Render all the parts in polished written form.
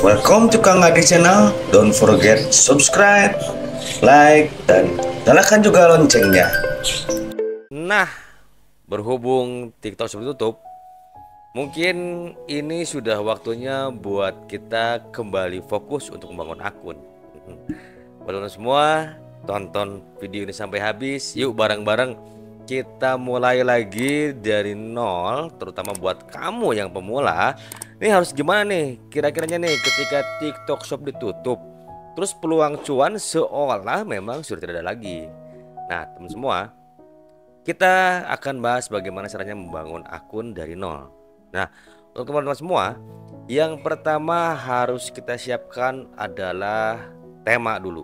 Welcome to Kang Adi Channel. Don't forget subscribe, like, dan nyalakan juga loncengnya. Nah, berhubung TikTok sudah tutup, mungkin ini sudah waktunya buat kita kembali fokus untuk membangun akun. Teman-teman semua, tonton video ini sampai habis. Yuk bareng-bareng kita mulai lagi dari nol, terutama buat kamu yang pemula. Ini harus gimana nih kira-kiranya nih ketika TikTok Shop ditutup, terus peluang cuan seolah memang sudah tidak ada lagi. Nah, teman semua, kita akan bahas bagaimana caranya membangun akun dari nol. Nah, untuk teman-teman semua, yang pertama harus kita siapkan adalah tema dulu.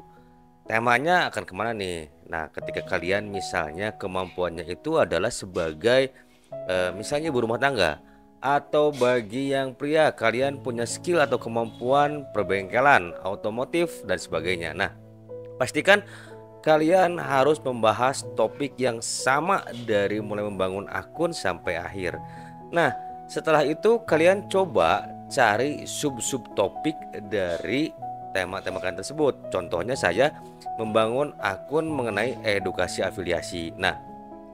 Temanya akan kemana nih? Nah, ketika kalian misalnya kemampuannya itu adalah sebagai misalnya ibu rumah tangga, atau bagi yang pria kalian punya skill atau kemampuan perbengkelan, otomotif dan sebagainya. Nah, pastikan kalian harus membahas topik yang sama dari mulai membangun akun sampai akhir. Nah, setelah itu kalian coba cari sub-sub topik dari tema-tema kalian tersebut. Contohnya saya membangun akun mengenai edukasi afiliasi. Nah,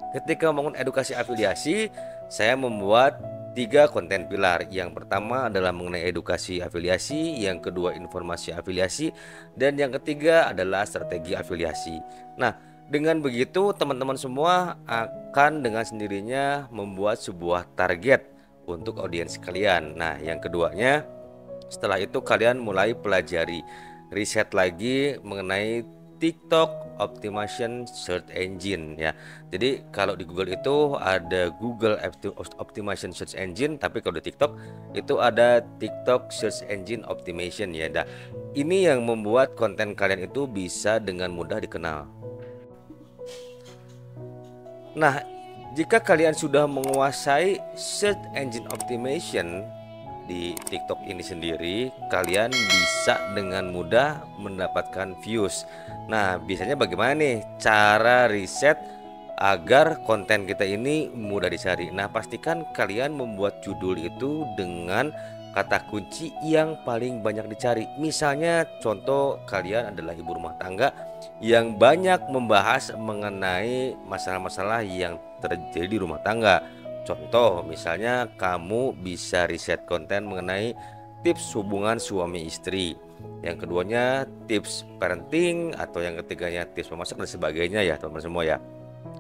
ketika membangun edukasi afiliasi, saya membuat 3 konten pilar. Yang pertama adalah mengenai edukasi afiliasi, yang kedua informasi afiliasi, dan yang ketiga adalah strategi afiliasi. Nah, dengan begitu teman-teman semua akan dengan sendirinya membuat sebuah target untuk audiens kalian. Nah, yang keduanya, setelah itu kalian mulai pelajari, riset lagi mengenai TikTok Optimization Search Engine ya. Jadi kalau di Google itu ada Google Optimization Search Engine, tapi kalau di TikTok itu ada TikTok Search Engine Optimization ya. Nah, ini yang membuat konten kalian itu bisa dengan mudah dikenal. Nah, jika kalian sudah menguasai Search Engine Optimization di TikTok ini sendiri, kalian bisa dengan mudah mendapatkan views. Nah, biasanya bagaimana nih cara riset agar konten kita ini mudah dicari? Nah, pastikan kalian membuat judul itu dengan kata kunci yang paling banyak dicari. Misalnya contoh kalian adalah ibu rumah tangga yang banyak membahas mengenai masalah-masalah yang terjadi di rumah tangga. Contoh misalnya kamu bisa riset konten mengenai tips hubungan suami istri, yang keduanya tips parenting, atau yang ketiganya tips memasak dan sebagainya ya teman-teman semua ya.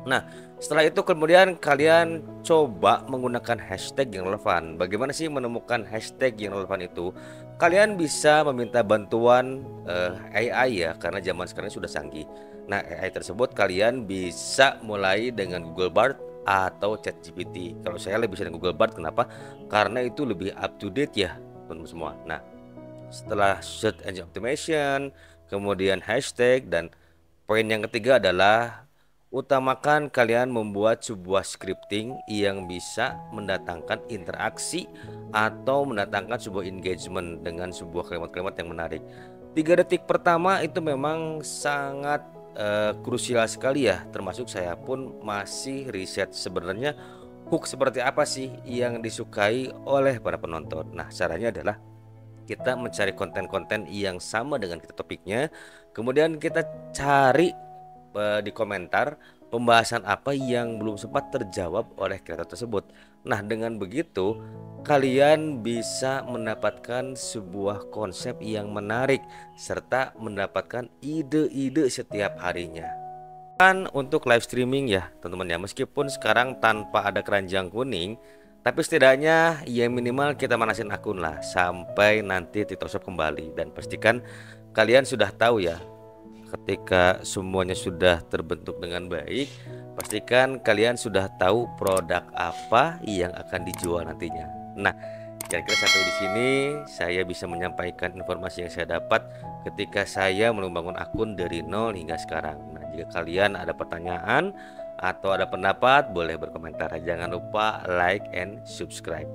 Nah, setelah itu kemudian kalian coba menggunakan hashtag yang relevan. Bagaimana sih menemukan hashtag yang relevan itu? Kalian bisa meminta bantuan AI ya, karena zaman sekarang sudah canggih. Nah, AI tersebut kalian bisa mulai dengan Google Bard atau ChatGPT. Kalau saya lebih sering Google Bard, kenapa? Karena itu lebih up to date ya teman-teman semua. Nah, setelah search engine optimization, kemudian hashtag, dan poin yang ketiga adalah utamakan kalian membuat sebuah scripting yang bisa mendatangkan interaksi atau mendatangkan sebuah engagement dengan sebuah kalimat-kalimat yang menarik. 3 detik pertama itu memang sangat krusial sekali ya, termasuk saya pun masih riset sebenarnya hook seperti apa sih yang disukai oleh para penonton. Nah, caranya adalah kita mencari konten-konten yang sama dengan kita topiknya, kemudian kita cari di komentar pembahasan apa yang belum sempat terjawab oleh kreator tersebut. Nah, dengan begitu kalian bisa mendapatkan sebuah konsep yang menarik serta mendapatkan ide-ide setiap harinya. Kan untuk live streaming ya teman-teman ya, meskipun sekarang tanpa ada keranjang kuning, tapi setidaknya ya minimal kita manasin akun lah sampai nanti TikTok Shop kembali. Dan pastikan kalian sudah tahu ya, ketika semuanya sudah terbentuk dengan baik, pastikan kalian sudah tahu produk apa yang akan dijual nantinya. Nah, kira-kira sampai di sini saya bisa menyampaikan informasi yang saya dapat ketika saya membangun akun dari nol hingga sekarang. Nah, jika kalian ada pertanyaan atau ada pendapat, boleh berkomentar. Jangan lupa like and subscribe.